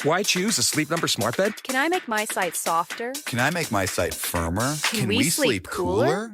Why choose a Sleep Number smart bed? Can I make my site softer? Can I make my site firmer? Can we sleep cooler?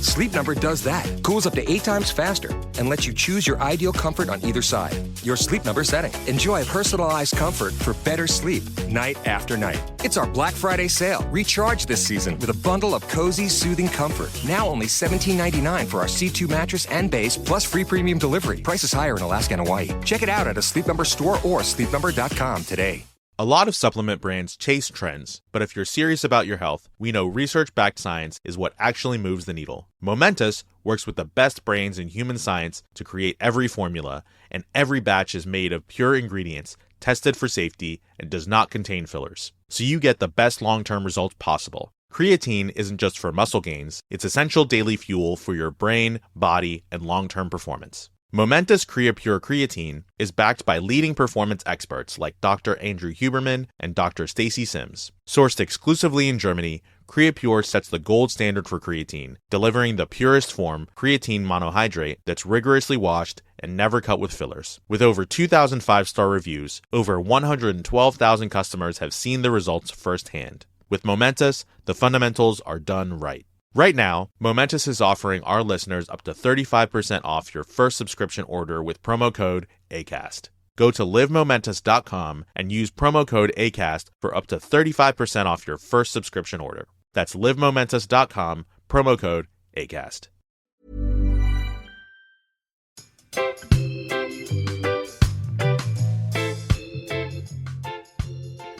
Sleep Number does that. Cools up to 8 times faster and lets you choose your ideal comfort on either side. Your Sleep Number setting. Enjoy personalized comfort for better sleep night after night. It's our Black Friday sale. Recharge this season with a bundle of cozy, soothing comfort. Now only $17.99 for our C2 mattress and base, plus free premium delivery. Prices higher in Alaska and Hawaii. Check it out at a Sleep Number store or sleepnumber.com today. A lot of supplement brands chase trends, but if you're serious about your health, we know research-backed science is what actually moves the needle. Momentous works with the best brains in human science to create every formula, and every batch is made of pure ingredients, tested for safety, and does not contain fillers. So you get the best long-term results possible. Creatine isn't just for muscle gains, it's essential daily fuel for your brain, body, and long-term performance. Momentous CreaPure Creatine is backed by leading performance experts like Dr. Andrew Huberman and Dr. Stacy Sims. Sourced exclusively in Germany, CreaPure sets the gold standard for creatine, delivering the purest form, creatine monohydrate, that's rigorously washed and never cut with fillers. With over 2,000 5-star reviews, over 112,000 customers have seen the results firsthand. With Momentous, the fundamentals are done right. Right now, Momentous is offering our listeners up to 35% off your first subscription order with promo code ACAST. Go to livemomentous.com and use promo code ACAST for up to 35% off your first subscription order. That's livemomentous.com, promo code ACAST.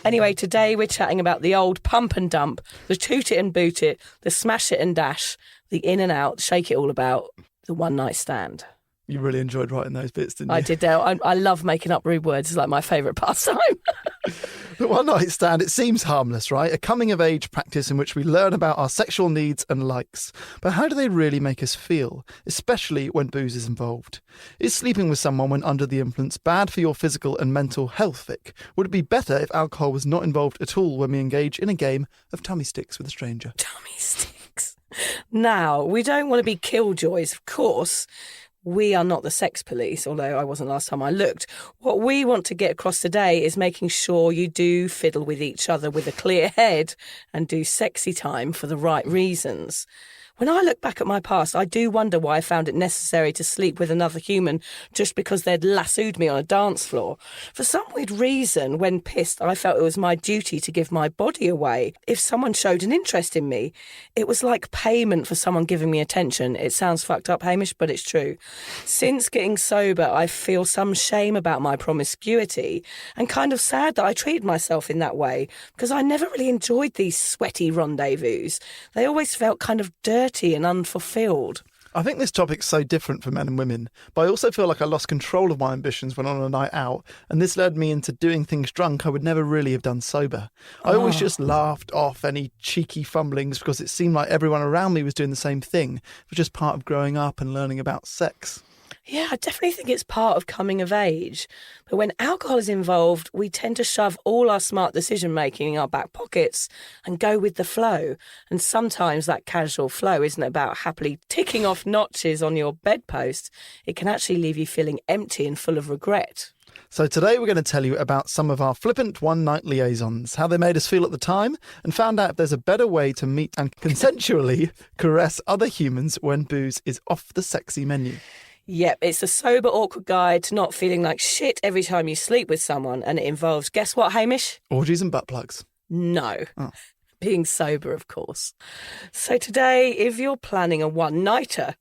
Anyway, today we're chatting about the old pump and dump, the toot it and boot it, the smash it and dash, the in and out, shake it all about, the one night stand. You really enjoyed writing those bits, didn't you? I did. I love making up rude words. It's like my favourite pastime. The one night stand, it seems harmless, right? A coming of age practice in which we learn about our sexual needs and likes. But how do they really make us feel, especially when booze is involved? Is sleeping with someone when under the influence bad for your physical and mental health, Vic? Would it be better if alcohol was not involved at all when we engage in a game of tummy sticks with a stranger? Tummy sticks. Now, we don't want to be killjoys, of course. We are not the sex police, although I wasn't last time I looked. What we want to get across today is making sure you do fiddle with each other with a clear head and do sexy time for the right reasons. When I look back at my past, I do wonder why I found it necessary to sleep with another human just because they'd lassoed me on a dance floor. For some weird reason, when pissed, I felt it was my duty to give my body away. If someone showed an interest in me, it was like payment for someone giving me attention. It sounds fucked up, Hamish, but it's true. Since getting sober, I feel some shame about my promiscuity and kind of sad that I treated myself in that way because I never really enjoyed these sweaty rendezvous. They always felt kind of dirty and unfulfilled. I think this topic's so different for men and women, but I also feel like I lost control of my ambitions when on a night out, and this led me into doing things drunk I would never really have done sober. I always just laughed off any cheeky fumblings because it seemed like everyone around me was doing the same thing. It was just part of growing up and learning about sex. Yeah, I definitely think it's part of coming of age. But when alcohol is involved, we tend to shove all our smart decision-making in our back pockets and go with the flow. And sometimes that casual flow isn't about happily ticking off notches on your bedpost. It can actually leave you feeling empty and full of regret. So today we're going to tell you about some of our flippant one-night liaisons, how they made us feel at the time, and found out if there's a better way to meet and consensually caress other humans when booze is off the sexy menu. Yep, it's a sober, awkward guide to not feeling like shit every time you sleep with someone, and it involves, guess what, Hamish? Orgies and butt plugs. No. Oh. Being sober, of course. So today, if you're planning a one-nighter,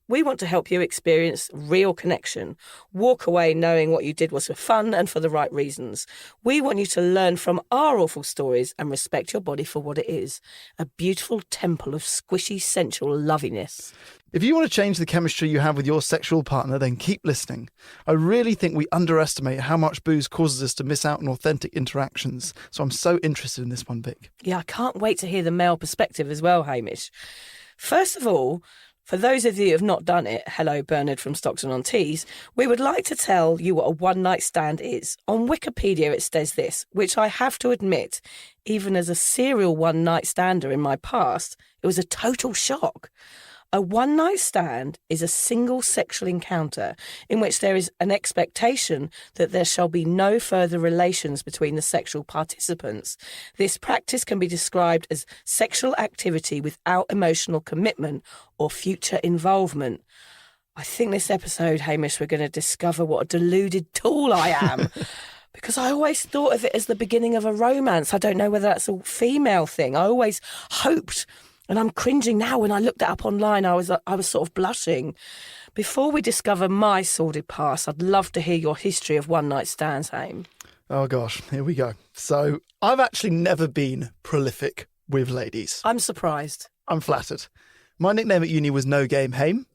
we want to help you experience real connection. Walk away knowing what you did was for fun and for the right reasons. We want you to learn from our awful stories and respect your body for what it is. A beautiful temple of squishy, sensual loviness. If you want to change the chemistry you have with your sexual partner, then keep listening. I really think we underestimate how much booze causes us to miss out on authentic interactions. So I'm so interested in this one, Vic. Yeah, I can't wait to hear the male perspective as well, Hamish. First of all, for those of you who have not done it, hello, Bernard from Stockton-on-Tees, we would like to tell you what a one-night stand is. On Wikipedia it says this, which I have to admit, even as a serial one-night stander in my past, it was a total shock. A one-night stand is a single sexual encounter in which there is an expectation that there shall be no further relations between the sexual participants. This practice can be described as sexual activity without emotional commitment or future involvement. I think this episode, Hamish, we're going to discover what a deluded tool I am. Because I always thought of it as the beginning of a romance. I don't know whether that's a female thing. I always hoped, and I'm cringing now when I looked that up online, I was sort of blushing. Before we discover my sordid past, I'd love to hear your history of one-night stands, Hame. Oh, gosh, here we go. So I've actually never been prolific with ladies. I'm surprised. I'm flattered. My nickname at uni was No Game Hame,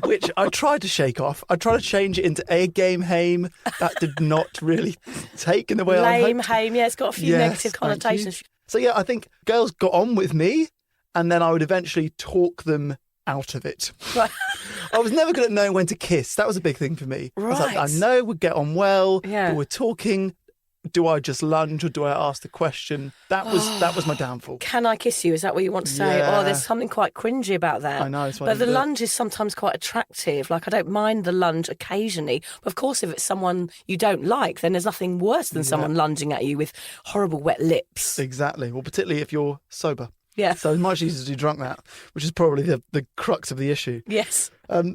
which I tried to shake off. I tried to change it into A Game Hame. That did not really take in the way I hoped. Lame Hame, yeah, it's got a few negative connotations. So, yeah, I think girls got on with me, and then I would eventually talk them out of it. Right. I was never good at knowing when to kiss. That was a big thing for me. Right. I was like, I know we'd get on well, Yeah. but we're talking. Do I just lunge or do I ask the question? That was my downfall. Can I kiss you? Is that what you want to say? Yeah. Oh, there's something quite cringy about that. I know, it's why I But the didn't do it. lunge is sometimes quite attractive. Like, I don't mind the lunge occasionally. But of course, if it's someone you don't like, then there's nothing worse than someone lunging at you with horrible wet lips. Exactly. Well, particularly if you're sober. Yeah. So it's much easier to do drunk that, which is probably the crux of the issue. Yes.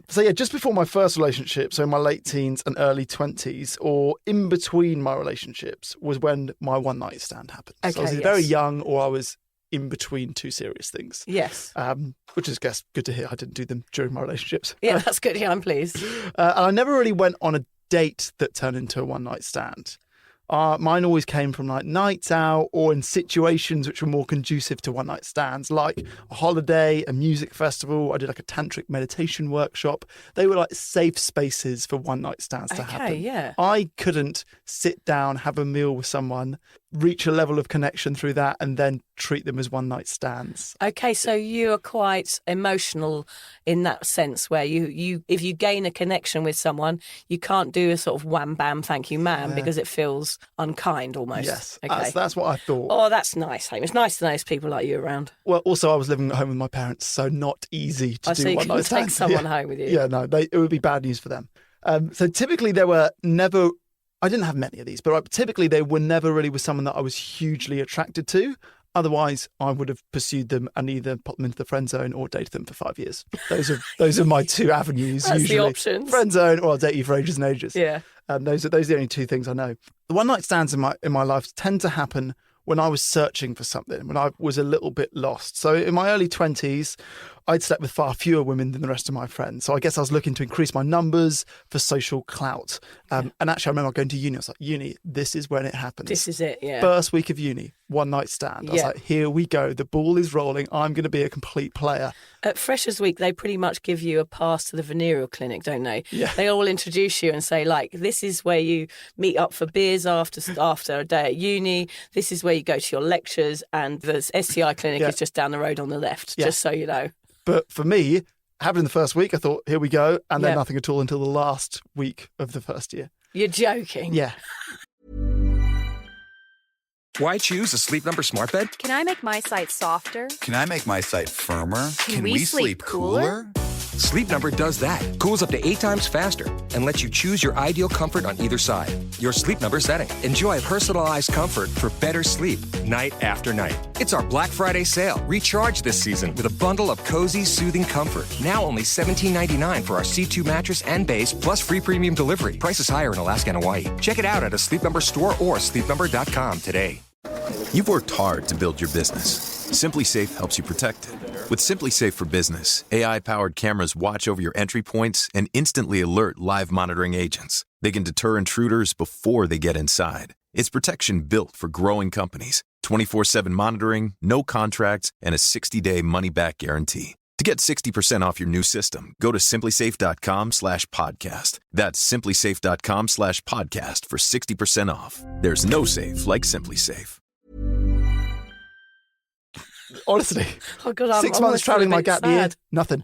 So yeah, just before my first relationship, so in my late teens and early 20s, or in between my relationships, was when my one night stand happened. Okay, so I was yes. very young, or I was in between two serious things. Yes. Which is, I guess, good to hear. I didn't do them during my relationships. Yeah, that's good. Yeah, I'm pleased. And I never really went on a date that turned into a one night stand. Mine always came from like nights out or in situations which were more conducive to one night stands, like a holiday, a music festival. I did like a tantric meditation workshop. They were like safe spaces for one night stands to happen. Yeah. I couldn't sit down, have a meal with someone, reach a level of connection through that, and then treat them as one night stands. Okay, so you are quite emotional in that sense, where you if you gain a connection with someone, you can't do a sort of wham bam thank you ma'am because it feels unkind almost. Yes, Okay. that's what I thought. Oh, that's nice, Hamish. It's nice to know there's people like you around. Well, also I was living at home with my parents, so not easy to So do you one couldn't night take stands. someone home with you. Yeah, no, it would be bad news for them. So typically there were never, I didn't have many of these, but typically they were never really with someone that I was hugely attracted to. Otherwise, I would have pursued them and either put them into the friend zone or dated them for 5 years. Those are my two avenues. That's usually. the options. Friend zone, or I'll date you for ages and ages. Yeah. Those are the only two things I know. The one night stands in my life tend to happen when I was searching for something, when I was a little bit lost. So in my early 20s, I'd slept with far fewer women than the rest of my friends. So I guess I was looking to increase my numbers for social clout. And actually, I remember going to uni. I was like, uni, this is when it happens. This is it, yeah. First week of uni, one night stand. I was like, here we go. The ball is rolling. I'm going to be a complete player. At Freshers Week, they pretty much give you a pass to the venereal clinic, don't they? Yeah. They all introduce you and say, like, this is where you meet up for beers after a day at uni. This is where you go to your lectures, and the STI clinic is just down the road on the left, just so you know. But for me, happened in the first week, I thought, here we go. And then nothing at all until the last week of the first year. You're joking. Yeah. Why choose a Sleep Number smart bed? Can I make my site softer? Can I make my site firmer? Can we sleep cooler? Sleep Number does that. Cools up to 8 times faster and lets you choose your ideal comfort on either side. Your Sleep Number setting. Enjoy personalized comfort for better sleep night after night. It's our Black Friday sale. Recharge this season with a bundle of cozy, soothing comfort. Now only $17.99 for our C2 mattress and base, plus free premium delivery. Prices higher in Alaska and Hawaii. Check it out at a Sleep Number store or sleepnumber.com today. You've worked hard to build your business. Simply Safe helps you protect it. With Simply Safe for Business, AI-powered cameras watch over your entry points and instantly alert live monitoring agents. They can deter intruders before they get inside. It's protection built for growing companies. 24/7 monitoring, no contracts, and a 60-day money-back guarantee. To get 60% off your new system, go to simplysafe.com/podcast. That's simplysafe.com/podcast for 60% off. There's no safe like Simply Safe. Honestly, Oh, God, I'm 6 months travelling my gap year, sad. nothing.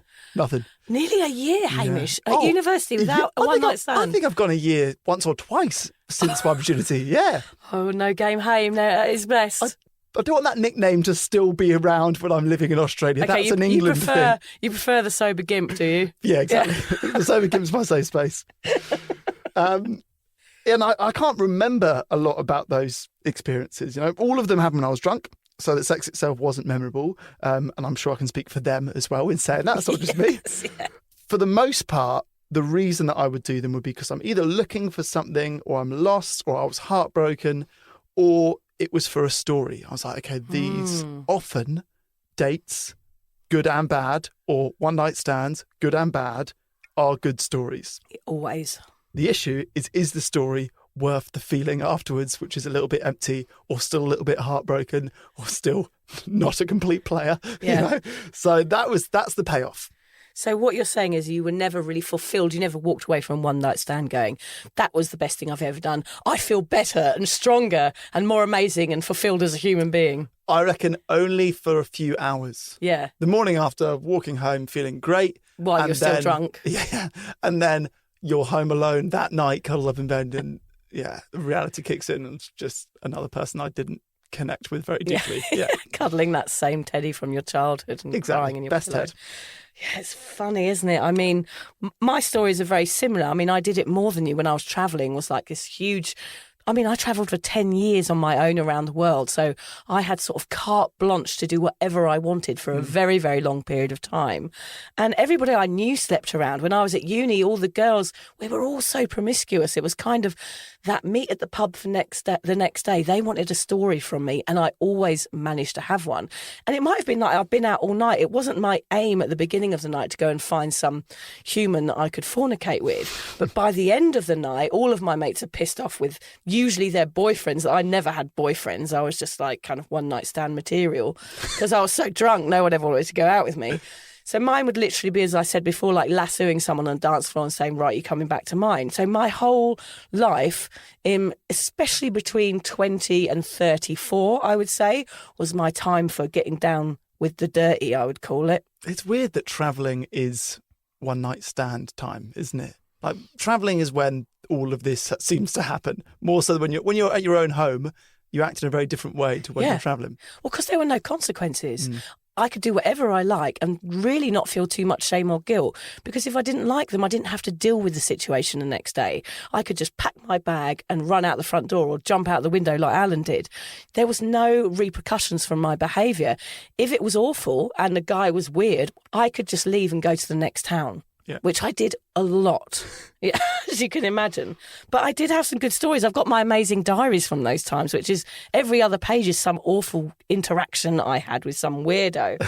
Nearly a year, Hamish, at Oh, university without a one-night stand. I think I've gone a year once or twice since my virginity. Yeah. Oh, no game, Hame. No, it's best. I don't want that nickname to still be around when I'm living in Australia. Okay, That's an England thing. You prefer the sober gimp, do you? Yeah, exactly. The sober gives my safe space. And I can't remember a lot about those experiences. All of them happened when I was drunk, so that sex itself wasn't memorable. And I'm sure I can speak for them as well in saying that. It's not just me. Yeah. For the most part, the reason that I would do them would be because I'm either looking for something, or I'm lost, or I was heartbroken, or it was for a story. I was like, okay, these often dates, good and bad, or one night stands, good and bad, are good stories. Always. The issue is the story worth the feeling afterwards, which is a little bit empty, or still a little bit heartbroken, or still not a complete player? Yeah. So that's the payoff. So what you're saying is you were never really fulfilled. You never walked away from one night stand going, that was the best thing I've ever done. I feel better and stronger and more amazing and fulfilled as a human being. I reckon only for a few hours. Yeah. The morning after, walking home feeling great. While you're still drunk. Yeah. And then you're home alone that night, cuddled up in bed, and the reality kicks in, and it's just another person I didn't connect with very deeply. Yeah. Cuddling that same teddy from your childhood and crying in your Best pillow. Ted. Yeah, it's funny, isn't it? I mean, my stories are very similar. I mean, I did it more than you when I was travelling, was like this huge... I mean, I travelled for 10 years on my own around the world, so I had sort of carte blanche to do whatever I wanted for a very, very long period of time. And everybody I knew slept around. When I was at uni, all the girls, we were all so promiscuous. It was kind of that meet at the pub for the next day. They wanted a story from me, and I always managed to have one. And it might have been like I've been out all night. It wasn't my aim at the beginning of the night to go and find some human that I could fornicate with. But by the end of the night, all of my mates are pissed off with usually their boyfriends. I never had boyfriends. I was just like kind of one night stand material because I was so drunk. No one ever wanted to go out with me. So mine would literally be, as I said before, like lassoing someone on a dance floor and saying, right, you're coming back to mine. So my whole life, especially between 20 and 34, I would say, was my time for getting down with the dirty, I would call it. It's weird that travelling is one night stand time, isn't it? Like, travelling is when all of this seems to happen. More so than when you're at your own home, you act in a very different way to when you're travelling. Well, because there were no consequences. I could do whatever I like and really not feel too much shame or guilt, because if I didn't like them, I didn't have to deal with the situation the next day. I could just pack my bag and run out the front door or jump out the window like Alan did. There was no repercussions from my behaviour. If it was awful and the guy was weird, I could just leave and go to the next town. Yeah. Which I did a lot, as you can imagine. But I did have some good stories. I've got my amazing diaries from those times, which is every other page is some awful interaction I had with some weirdo.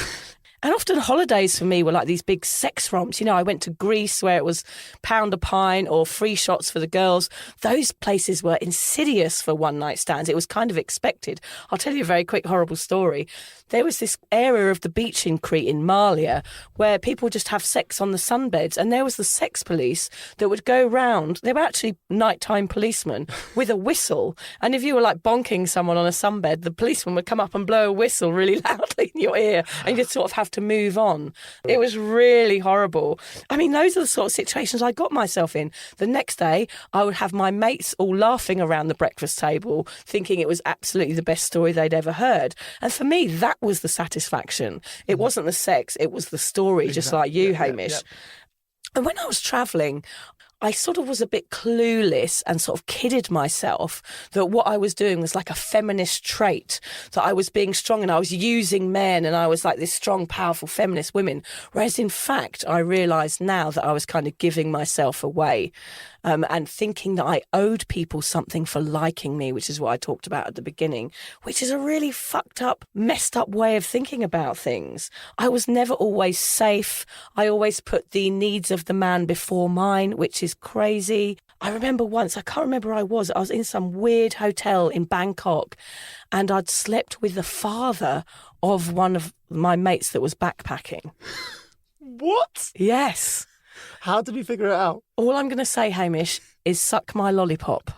And often holidays for me were like these big sex romps. You know, I went to Greece where it was £1 a pint or free shots for the girls. Those places were insidious for one night stands. It was kind of expected. I'll tell you a very quick, horrible story. There was this area of the beach in Crete in Malia where people just have sex on the sunbeds. And there was the sex police that would go round. They were actually nighttime policemen with a whistle. And if you were like bonking someone on a sunbed, the policeman would come up and blow a whistle really loudly in your ear. And you'd sort of have to move on. It was really horrible. I mean, those are the sort of situations I got myself in. The next day, I would have my mates all laughing around the breakfast table, thinking it was absolutely the best story they'd ever heard. And for me, that was the satisfaction. It wasn't the sex, it was the story, exactly. Just like you, Hamish. Yeah. And when I was travelling, I sort of was a bit clueless and sort of kidded myself that what I was doing was like a feminist trait, that I was being strong and I was using men and I was like this strong, powerful feminist woman. Whereas in fact, I realised now that I was kind of giving myself away and thinking that I owed people something for liking me, which is what I talked about at the beginning, which is a really fucked up, messed up way of thinking about things. I was never always safe. I always put the needs of the man before mine, which is crazy. I remember once, I can't remember where I was in some weird hotel in Bangkok and I'd slept with the father of one of my mates that was backpacking. What? Yes. How did we figure it out? All I'm going to say, Hamish, is suck my lollipop.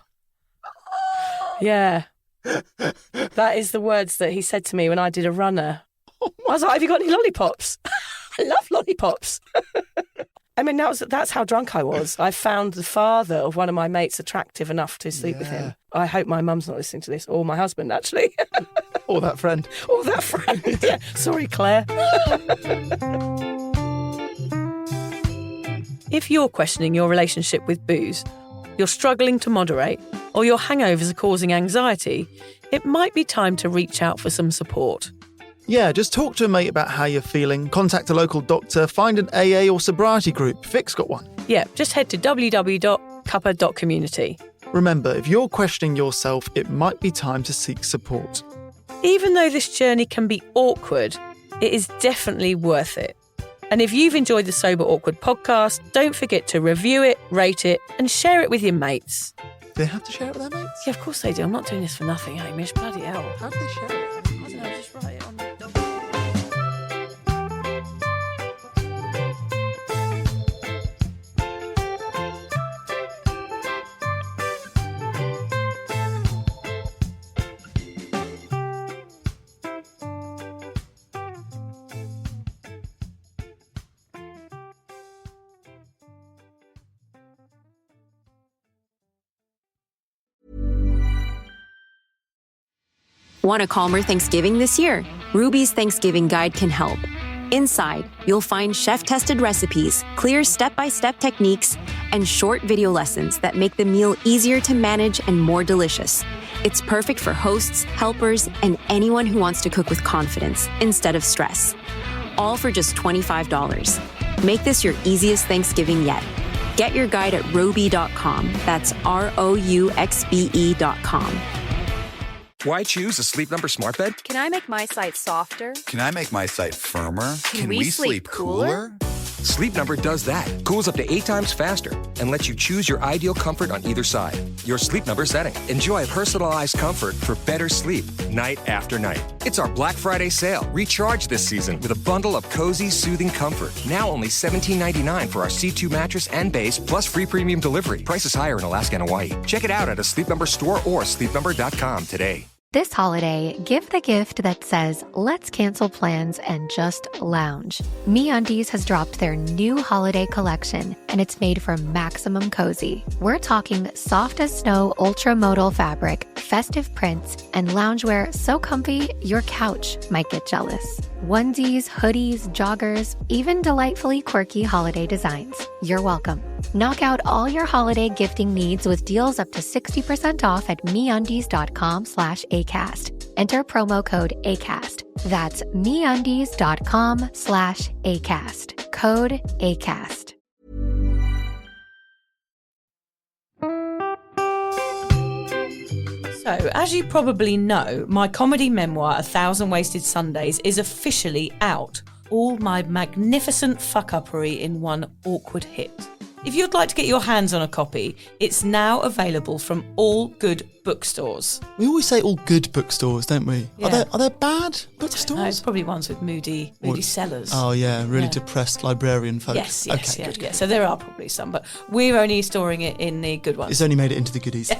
Yeah. That is the words that he said to me when I did a runner. I was like, have you got any lollipops? I love lollipops. I mean, that's how drunk I was. I found the father of one of my mates attractive enough to sleep with him. I hope my mum's not listening to this, or my husband, actually. Or that friend. Or that friend, yeah. Sorry, Claire. If you're questioning your relationship with booze, you're struggling to moderate, or your hangovers are causing anxiety, it might be time to reach out for some support. Yeah, just talk to a mate about how you're feeling, contact a local doctor, find an AA or sobriety group. Vic's got one. Yeah, just head to www.cuppa.community. Remember, if you're questioning yourself, it might be time to seek support. Even though this journey can be awkward, it is definitely worth it. And if you've enjoyed the Sober Awkward podcast, don't forget to review it, rate it, and share it with your mates. Do they have to share it with their mates? Yeah, of course they do. I'm not doing this for nothing, Hamish. Bloody hell. How do they share it? I don't know, just write it on the document. Want a calmer Thanksgiving this year? Ruby's Thanksgiving Guide can help. Inside, you'll find chef-tested recipes, clear step-by-step techniques, and short video lessons that make the meal easier to manage and more delicious. It's perfect for hosts, helpers, and anyone who wants to cook with confidence instead of stress. All for just $25. Make this your easiest Thanksgiving yet. Get your guide at roby.com. That's ROUXBE.com. Why choose a Sleep Number smart bed? Can I make my site softer? Can I make my site firmer? Can we sleep cooler? Sleep Number does that. Cools up to 8 times faster and lets you choose your ideal comfort on either side. Your Sleep Number setting. Enjoy personalized comfort for better sleep night after night. It's our Black Friday sale. Recharge this season with a bundle of cozy, soothing comfort. Now only $17.99 for our C2 mattress and base, plus free premium delivery. Prices higher in Alaska and Hawaii. Check it out at a Sleep Number store or sleepnumber.com today. This holiday, give the gift that says, let's cancel plans and just lounge. MeUndies has dropped their new holiday collection, and it's made for maximum cozy. We're talking soft as snow ultramodal fabric, festive prints, and loungewear so comfy your couch might get jealous. Onesies, hoodies, joggers, even delightfully quirky holiday designs. You're welcome. Knock out all your holiday gifting needs with deals up to 60% off at MeUndies.com/Acast. Enter promo code ACAST. That's MeUndies.com/Acast. Code ACAST. So, as you probably know, my comedy memoir, 1,000 Wasted Sundays, is officially out. All my magnificent fuck-uppery in one awkward hit. If you'd like to get your hands on a copy, it's now available from all good bookstores. We always say all good bookstores, don't we? Yeah. Are there bad bookstores? No, it's probably ones with moody sellers. Oh, yeah, really Yeah. depressed librarian folk. Yes, Okay, yeah, good. yeah. So there are probably some, but we're only storing it in the good ones. It's only made it into the goodies.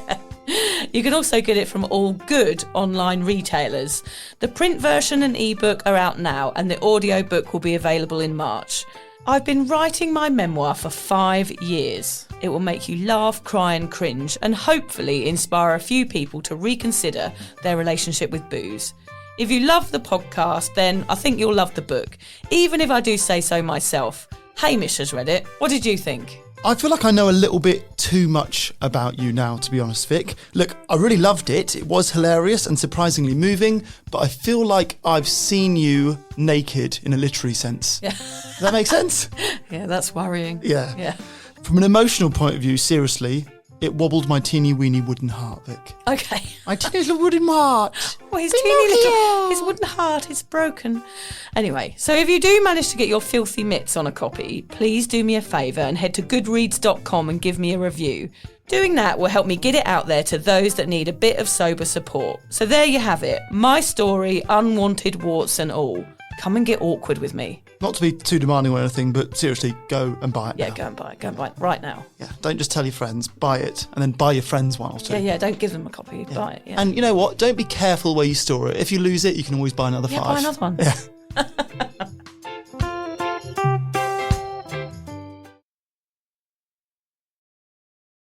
You can also get it from all good online retailers. The print version and ebook are out now, and the audiobook will be available in March. I've been writing my memoir for 5 years. It will make you laugh, cry and cringe, and hopefully inspire a few people to reconsider their relationship with booze. If you love the podcast, then I think you'll love the book, even if I do say so myself. Hamish has read it. What did you think? I feel like I know a little bit too much about you now, to be honest, Vic. Look, I really loved it. It was hilarious and surprisingly moving, but I feel like I've seen you naked in a literary sense. Yeah. Does that make sense? Yeah, that's worrying. Yeah. Yeah. From an emotional point of view, seriously, it wobbled my teeny weeny wooden heart, Vic. Okay. My teeny little wooden heart. Well, his teeny little, his wooden heart is broken. Anyway, so if you do manage to get your filthy mitts on a copy, please do me a favour and head to goodreads.com and give me a review. Doing that will help me get it out there to those that need a bit of sober support. So there you have it. My story, unwanted warts and all. Come and get awkward with me. Not to be too demanding or anything, but seriously, go and buy it Yeah, now. go and buy it. Go and buy it right now. Yeah, don't just tell your friends, buy it, and then buy your friends one or two. Yeah, don't give them a copy. Buy it. Yeah. And you know what? Don't be careful where you store it. If you lose it, you can always buy another 5. Buy another one. Yeah.